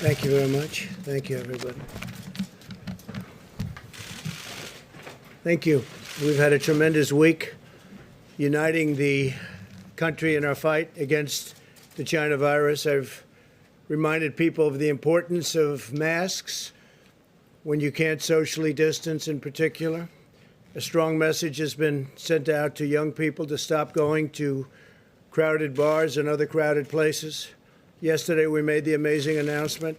Thank you very much. Thank you, everybody. Thank you. We've had a tremendous week uniting the country in our fight against the China virus. I've reminded people of the importance of masks when you can't socially distance in particular. A strong message has been sent out to young people to stop going to crowded bars and other crowded places. Yesterday, we made the amazing announcement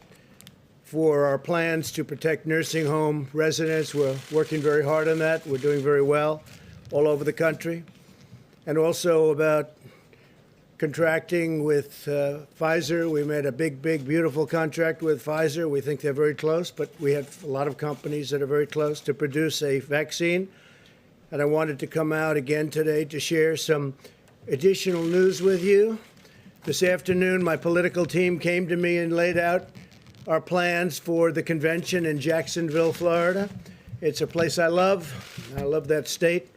for our plans to protect nursing home residents. We're working very hard on that. We're doing very well all over the country. And also about contracting with Pfizer. We made a big, beautiful contract with Pfizer. We think they're very close, but we have a lot of companies that are very close to produce a vaccine. And I wanted to come out again today to share some additional news with you. This afternoon, my political team came to me and laid out our plans for the convention in Jacksonville, Florida. It's a place I love. I love that state.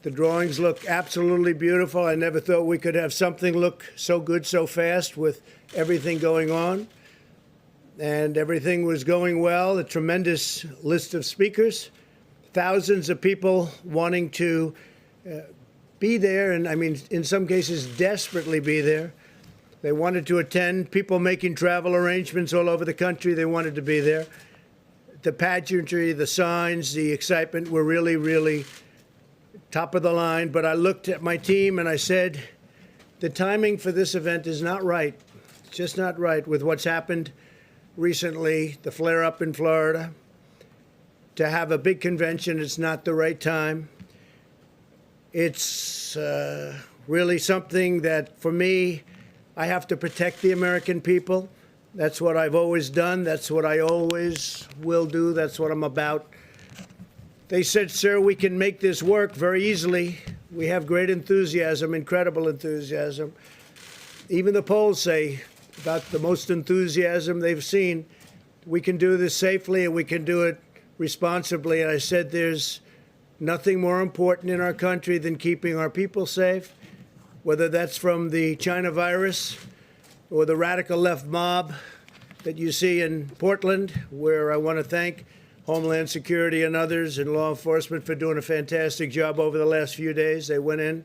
The drawings look absolutely beautiful. I never thought we could have something look so good so fast with everything going on. And everything was going well. A tremendous list of speakers, thousands of people wanting to be there, and I mean, in some cases, desperately be there. They wanted to attend, people making travel arrangements all over the country. They wanted to be there. The pageantry, the signs, the excitement were really, really top of the line. But I looked at my team and I said, the timing for this event is not right. It's just not right with what's happened recently, the flare-up in Florida. To have a big convention, it's not the right time. It's really something that, for me, I have to protect the American people. That's what I've always done. That's what I always will do. That's what I'm about. They said, sir, we can make this work very easily. We have great enthusiasm, incredible enthusiasm. Even the polls say about the most enthusiasm they've seen. We can do this safely and we can do it responsibly. And I said, there's nothing more important in our country than keeping our people safe, whether that's from the China virus or the radical left mob that you see in Portland, where I want to thank Homeland Security and others and law enforcement for doing a fantastic job over the last few days. They went in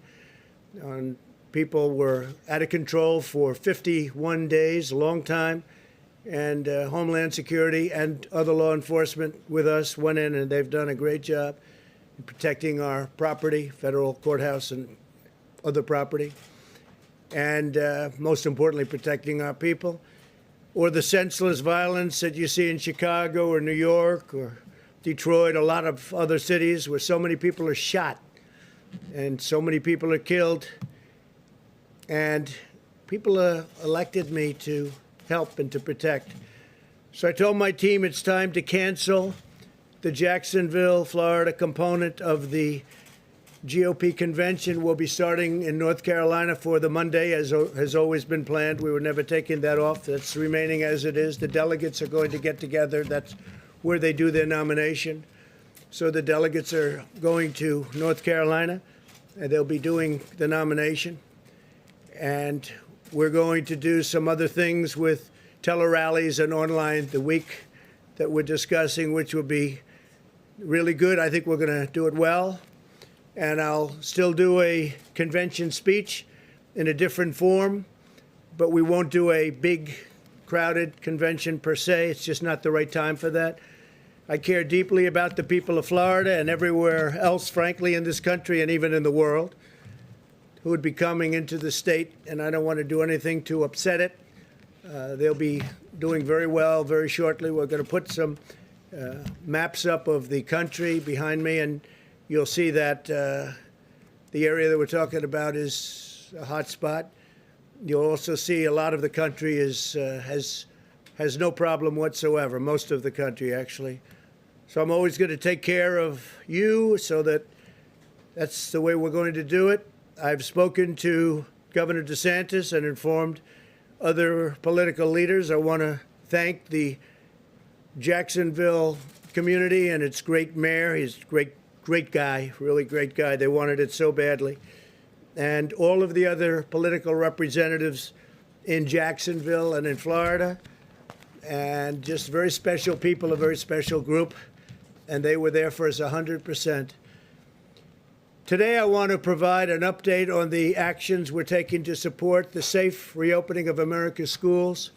and people were out of control for 51 days, a long time. And Homeland Security and other law enforcement with us went in, and they've done a great job in protecting our property, federal courthouse and other property, and most importantly, protecting our people. Or the senseless violence that you see in Chicago or New York or Detroit, a lot of other cities where so many people are shot and so many people are killed. And people elected me to help and to protect. So I told my team it's time to cancel the Jacksonville, Florida component of the GOP convention. Will be starting in North Carolina for the Monday, as has always been planned. We were never taking that off. That's remaining as it is. The delegates are going to get together. That's where they do their nomination. So the delegates are going to North Carolina, and they'll be doing the nomination. And we're going to do some other things with tele-rallies and online the week that we're discussing, which will be really good. I think we're going to do it well. And I'll still do a convention speech in a different form, but we won't do a big, crowded convention per se. It's just not the right time for that. I care deeply about the people of Florida and everywhere else, frankly, in this country and even in the world, who would be coming into the state, and I don't want to do anything to upset it. They'll be doing very well very shortly. We're going to put some maps up of the country behind me, and you'll see that the area that we're talking about is a hot spot. You'll also see a lot of the country has no problem whatsoever, most of the country, actually. So I'm always going to take care of you, so that's the way we're going to do it. I've spoken to Governor DeSantis and informed other political leaders. I want to thank the Jacksonville community and its great mayor. He's a great guy, really great guy. They wanted it so badly. And all of the other political representatives in Jacksonville and in Florida. and just very special people, a very special group, and they were there for us 100%. Today, I want to provide an update on the actions we're taking to support the safe reopening of America's schools.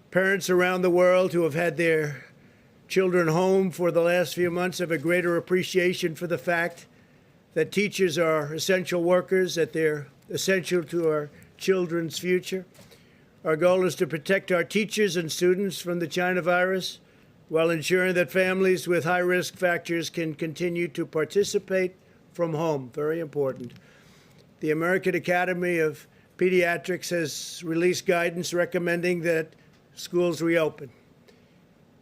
Parents around the world who have had their children home for the last few months have a greater appreciation for the fact that teachers are essential workers, that they're essential to our children's future. Our goal is to protect our teachers and students from the China virus while ensuring that families with high risk factors can continue to participate from home. Very important. The American Academy of Pediatrics has released guidance recommending that schools reopen.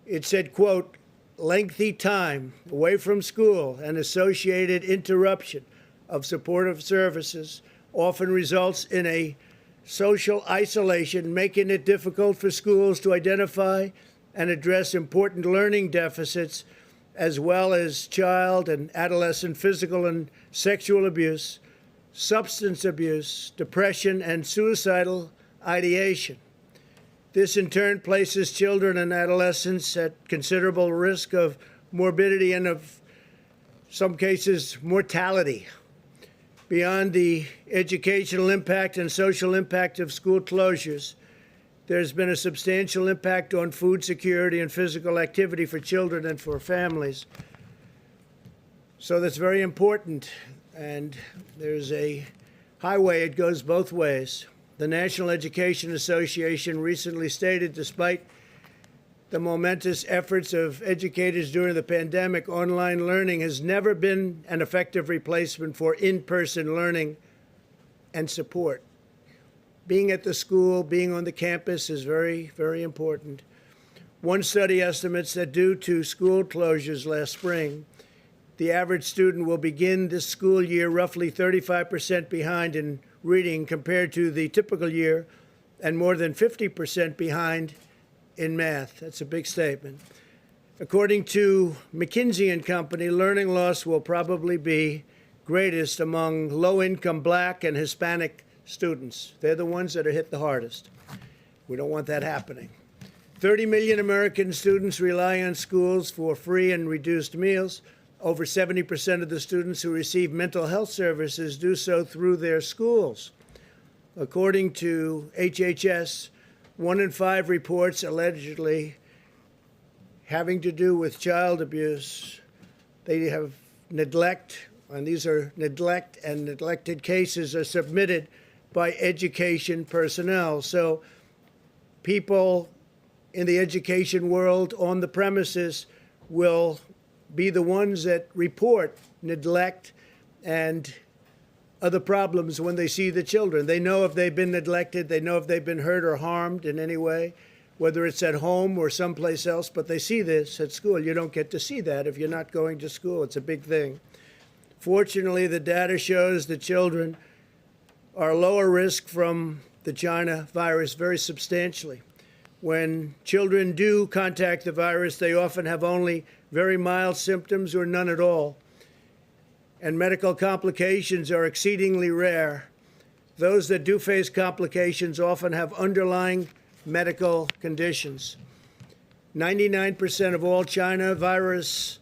It said, quote, lengthy time away from school and associated interruption of supportive services often results in a social isolation, making it difficult for schools to identify and address important learning deficits, as well as child and adolescent physical and sexual abuse, substance abuse, depression, and suicidal ideation. This, in turn, places children and adolescents at considerable risk of morbidity and, of some cases, mortality. Beyond the educational impact and social impact of school closures, there's been a substantial impact on food security and physical activity for children and for families. So that's very important. And there's a highway, it goes both ways. The National Education Association recently stated, despite the momentous efforts of educators during the pandemic, online learning has never been an effective replacement for in-person learning and support. Being at the school, being on the campus is very, very important. One study estimates that due to school closures last spring, the average student will begin this school year roughly 35% behind in reading compared to the typical year, and more than 50% behind in math. That's a big statement. According to McKinsey & Company, learning loss will probably be greatest among low-income Black and Hispanic students. They're the ones that are hit the hardest. We don't want that happening. 30 million American students rely on schools for free and reduced meals. Over 70% of the students who receive mental health services do so through their schools. According to HHS, 1 in 5 reports allegedly having to do with child abuse. They have neglect, and these are neglect and neglected cases are submitted by education personnel. So people in the education world on the premises will be the ones that report neglect and other problems when they see the children. They know if they've been neglected, they know if they've been hurt or harmed in any way, whether it's at home or someplace else, but they see this at school. You don't get to see that if you're not going to school. It's a big thing. Fortunately, the data shows that children are lower risk from the China virus very substantially. When children do contact the virus, they often have only very mild symptoms or none at all. And medical complications are exceedingly rare. Those that do face complications often have underlying medical conditions. 99% of all China virus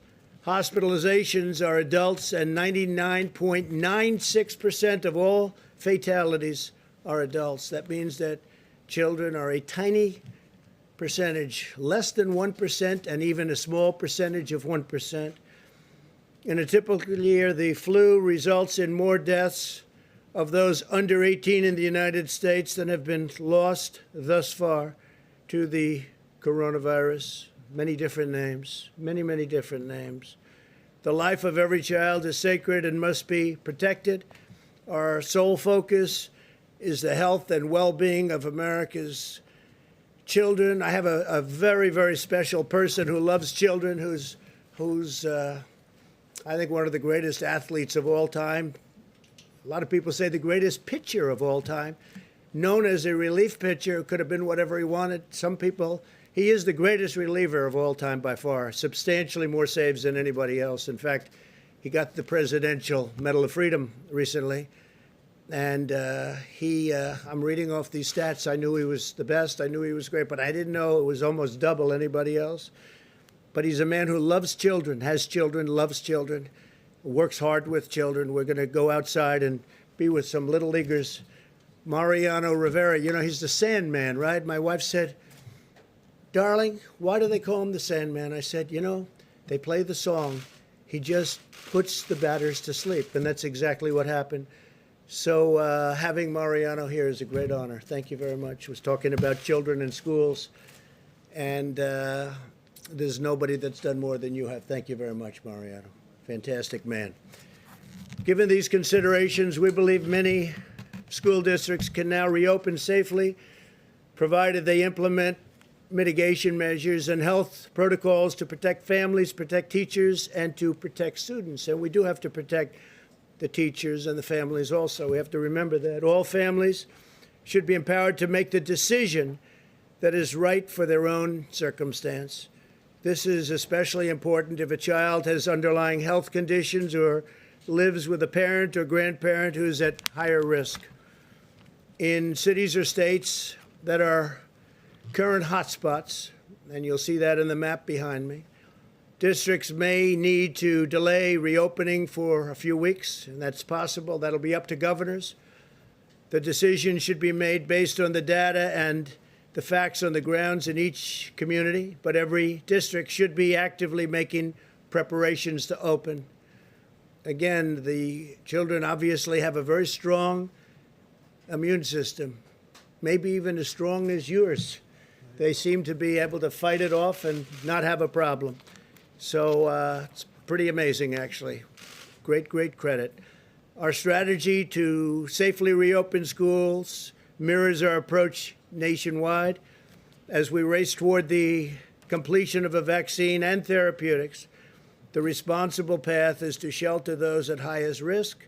hospitalizations are adults, and 99.96% of all fatalities are adults. That means that children are a tiny percentage, less than 1%, and even a small percentage of 1%. In a typical year, the flu results in more deaths of those under 18 in the United States than have been lost thus far to the coronavirus. Many different names, many different names. The life of every child is sacred and must be protected. Our sole focus is the health and well-being of America's children. I have a very, very special person who loves children, who's I think one of the greatest athletes of all time. A lot of people say the greatest pitcher of all time. Known as a relief pitcher, could have been whatever he wanted. Some people, he is the greatest reliever of all time by far, substantially more saves than anybody else. In fact, he got the Presidential Medal of Freedom recently. And I'm reading off these stats. I knew he was the best. I knew he was great, but I didn't know it was almost double anybody else. But he's a man who loves children, has children, loves children, works hard with children. We're going to go outside and be with some little leaguers. Mariano Rivera, you know, he's the Sandman, right? My wife said, darling, why do they call him the Sandman? I said, you know, they play the song. He just puts the batters to sleep. And that's exactly what happened. So having Mariano here is a great honor. Thank you very much. He was talking about children in schools. And there's nobody that's done more than you have. Thank you very much, Mariano. Fantastic man. Given these considerations, we believe many school districts can now reopen safely, provided they implement mitigation measures and health protocols to protect families, protect teachers, and to protect students. And we do have to protect the teachers and the families also. We have to remember that all families should be empowered to make the decision that is right for their own circumstance. This is especially important if a child has underlying health conditions or lives with a parent or grandparent who's at higher risk. In cities or states that are current hotspots, and you'll see that in the map behind me, districts may need to delay reopening for a few weeks, and that's possible. That'll be up to governors. The decision should be made based on the data and the facts on the grounds in each community, but every district should be actively making preparations to open. Again, the children obviously have a very strong immune system, maybe even as strong as yours. They seem to be able to fight it off and not have a problem. So it's pretty amazing, actually. Great, great credit. Our strategy to safely reopen schools mirrors our approach nationwide as we race toward the completion of a vaccine and therapeutics. The responsible path is to shelter those at highest risk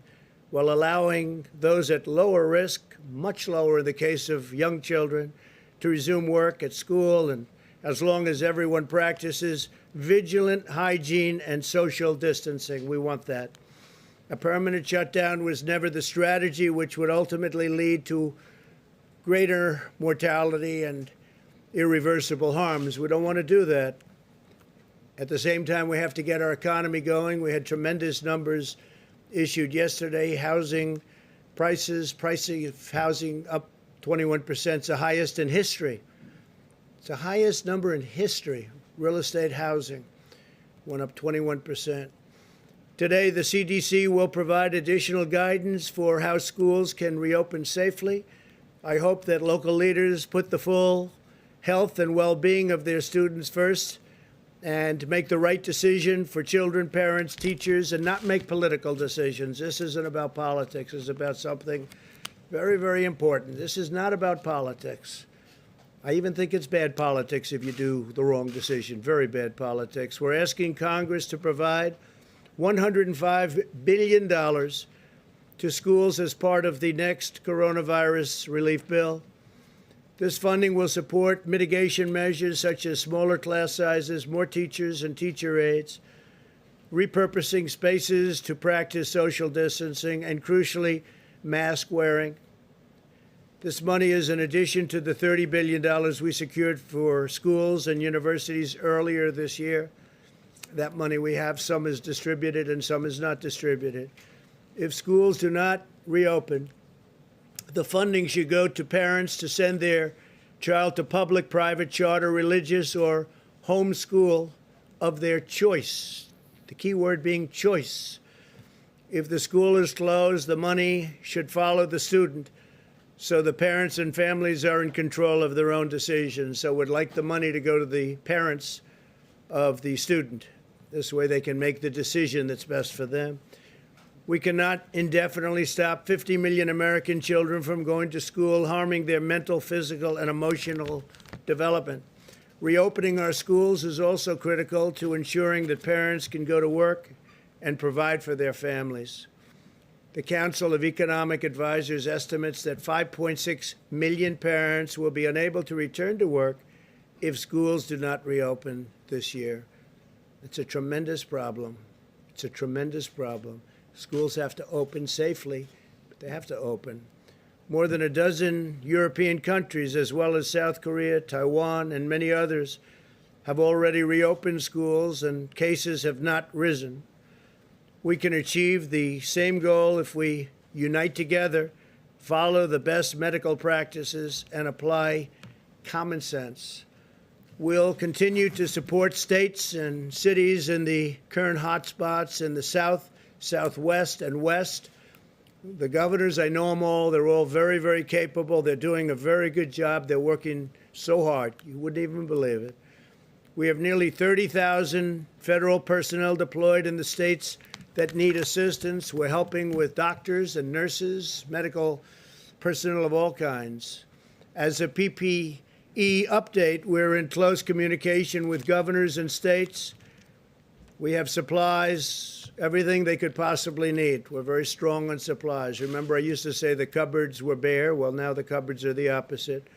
while allowing those at lower risk, much lower in the case of young children, to resume work at school, and as long as everyone practices vigilant hygiene and social distancing. We want that. A permanent shutdown was never the strategy, which would ultimately lead to greater mortality and irreversible harms. We don't want to do that. At the same time, we have to get our economy going. We had tremendous numbers issued yesterday. Housing prices, pricing of housing up 21%. It's the highest in history. It's the highest number in history. Real estate housing went up 21%. Today, the CDC will provide additional guidance for how schools can reopen safely. I hope that local leaders put the full health and well-being of their students first and make the right decision for children, parents, teachers, and not make political decisions. This isn't about politics. It's about something very, very important. This is not about politics. I even think it's bad politics if you do the wrong decision. Very bad politics. We're asking Congress to provide $105 billion to schools as part of the next coronavirus relief bill. This funding will support mitigation measures such as smaller class sizes, more teachers and teacher aides, repurposing spaces to practice social distancing, and crucially, mask wearing. This money is in addition to the $30 billion we secured for schools and universities earlier this year. That money we have, some is distributed and some is not distributed. If schools do not reopen, the funding should go to parents to send their child to public, private, charter, religious, or home school of their choice. The key word being choice. If the school is closed, the money should follow the student, so the parents and families are in control of their own decisions. So we'd like the money to go to the parents of the student. This way they can make the decision that's best for them. We cannot indefinitely stop 50 million American children from going to school, harming their mental, physical, and emotional development. Reopening our schools is also critical to ensuring that parents can go to work and provide for their families. The Council of Economic Advisors estimates that 5.6 million parents will be unable to return to work if schools do not reopen this year. It's a tremendous problem. It's a tremendous problem. Schools have to open safely, They have to open. More than a dozen European countries, as well as South Korea, Taiwan, and many others, have already reopened schools, and cases have not risen. We can achieve the same goal if we unite together, follow the best medical practices, and apply common sense. We'll continue to support states and cities in the current hotspots in the South, Southwest, and West. The governors, I know them all. They're all very, very capable. They're doing a very good job. They're working so hard. You wouldn't even believe it. We have nearly 30,000 federal personnel deployed in the states that need assistance. We're helping with doctors and nurses, medical personnel of all kinds. As a PPE update, we're in close communication with governors and states. We have supplies, everything they could possibly need. We're very strong on supplies. Remember, I used to say the cupboards were bare. Well, now the cupboards are the opposite.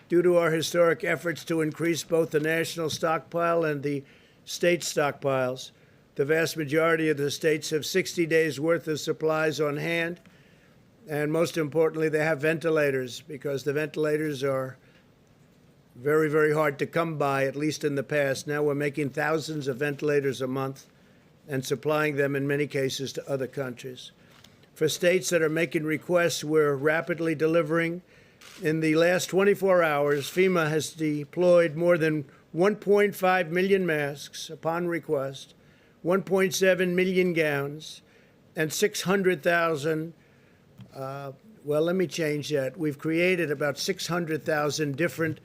Due to our historic efforts to increase both the national stockpile and the state stockpiles, the vast majority of the states have 60 days' worth of supplies on hand. And most importantly, they have ventilators, because the ventilators are very, very hard to come by, at least in the past. Now we're making thousands of ventilators a month and supplying them in many cases to other countries. For states that are making requests, we're rapidly delivering. In the last 24 hours, FEMA has deployed more than 1.5 million masks upon request, 1.7 million gowns, and 600,000 well, let me change that. We've created about 600,000 different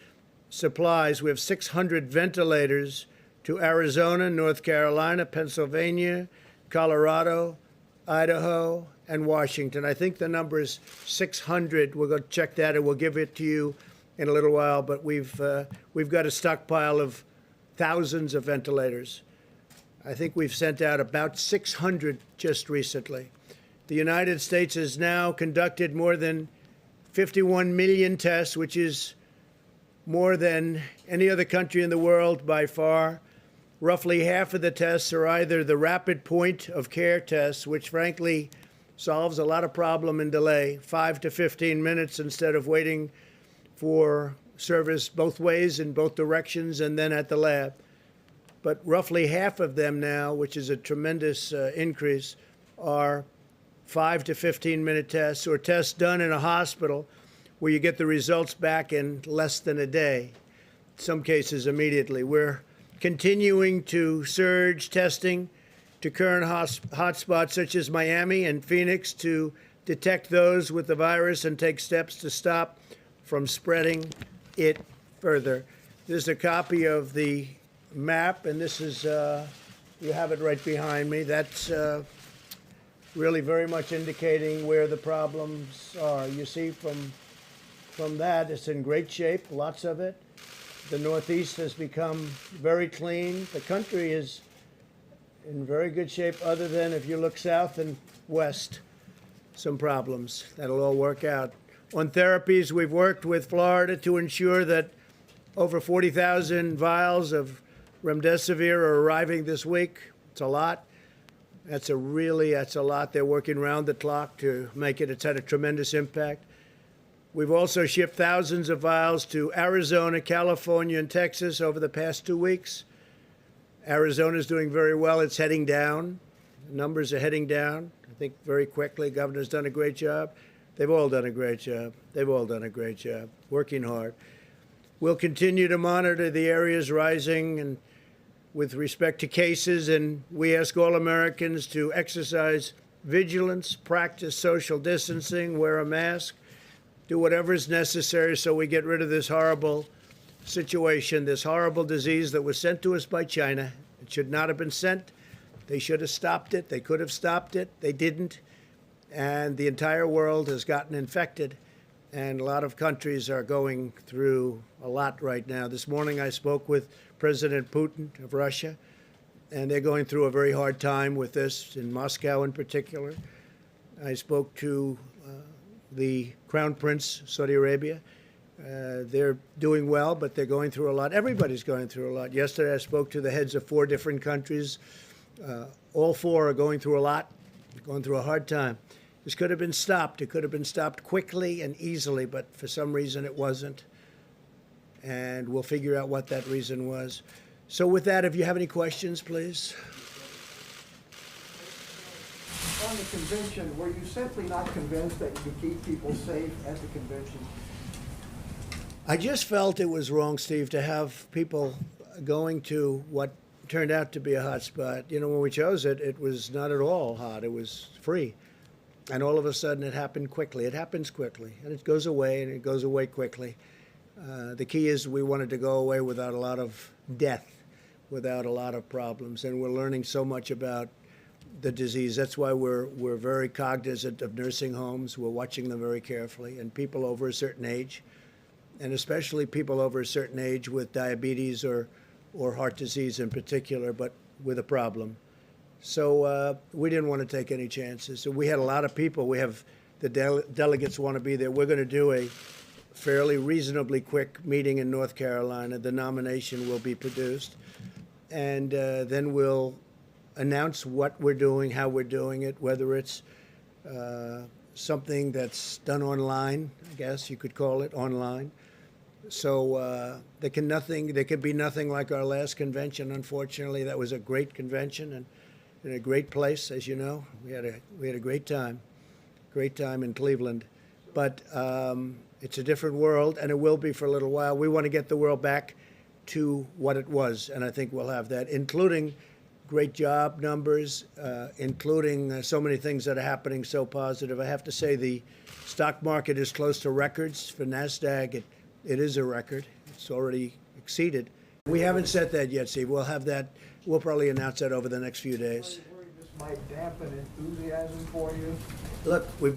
supplies. We have 600 ventilators to Arizona, North Carolina, Pennsylvania, Colorado, Idaho, and Washington. I think the number is 600. We'll go check that, and we'll give it to you in a little while. But we've got a stockpile of thousands of ventilators. I think we've sent out about 600 just recently. The United States has now conducted more than 51 million tests, which is more than any other country in the world by far. Roughly half of the tests are either the rapid point of care tests, which frankly solves a lot of problem and delay, 5 to 15 minutes instead of waiting for service both ways in both directions and then at the lab. But roughly half of them now, which is a tremendous increase, are 5 to 15-minute tests, or tests done in a hospital where you get the results back in less than a day, in some cases immediately. We're continuing to surge testing to current hotspots such as Miami and Phoenix to detect those with the virus and take steps to stop from spreading it further. This is a copy of the map, and this is, you have it right behind me. That's really very much indicating where the problems are. You see from that, it's in great shape, lots of it. The Northeast has become very clean. The country is in very good shape, other than if you look south and west, some problems. That'll all work out. On therapies, we've worked with Florida to ensure that over 40,000 vials of remdesivir are arriving this week. It's a lot. That's a lot. They're working round the clock to make it. It's had a tremendous impact. We've also shipped thousands of vials to Arizona, California, and Texas over the past 2 weeks. Arizona's doing very well. It's heading down. The numbers are heading down, I think, very quickly. Governor's done a great job. They've all done a great job. They've all done a great job, working hard. We'll continue to monitor the areas rising and with respect to cases, and we ask all Americans to exercise vigilance, practice social distancing, wear a mask, do whatever is necessary so we get rid of this horrible situation, this horrible disease that was sent to us by China. It should not have been sent. They should have stopped it. They could have stopped it. They didn't. And the entire world has gotten infected. And a lot of countries are going through a lot right now. This morning I spoke with President Putin of Russia, and they're going through a very hard time with this, in Moscow in particular. I spoke to the Crown Prince, Saudi Arabia. They're doing well, but they're going through a lot. Everybody's going through a lot. Yesterday I spoke to the heads of 4 different countries. All 4 are going through a lot, going through a hard time. This could have been stopped. It could have been stopped quickly and easily, but for some reason it wasn't. And we'll figure out what that reason was. So with that, if you have any questions, please. On the convention, were you simply not convinced that you could keep people safe at the convention? I just felt it was wrong, Steve, to have people going to what turned out to be a hot spot. You know, when we chose it, it was not at all hot. It was free. And all of a sudden, it happened quickly. It happens quickly, and it goes away, and it goes away quickly. The key is we wanted to go away without a lot of death, without a lot of problems, and we're learning so much about the disease. That's why we're very cognizant of nursing homes. We're watching them very carefully, and people over a certain age, and especially people over a certain age with diabetes or heart disease in particular, but with a problem. So we didn't want to take any chances. So we had a lot of people. We have the delegates want to be there. We're going to do a fairly reasonably quick meeting in North Carolina. The nomination will be produced, and then we'll announce what we're doing, how we're doing it, whether it's something that's done online, I guess you could call it online. So there can be nothing like our last convention. Unfortunately, that was a great convention and in a great place, as you know. We had a great time in Cleveland, but it's a different world, and it will be for a little while. We want to get the world back to what it was, and I think we'll have that, including great job numbers, including so many things that are happening so positive. I have to say the stock market is close to records. For NASDAQ, it is a record. It's already exceeded. We haven't set that yet, Steve. We'll have that. We'll probably announce that over the next few days. Are you worried this might dampen enthusiasm for you? Look, we've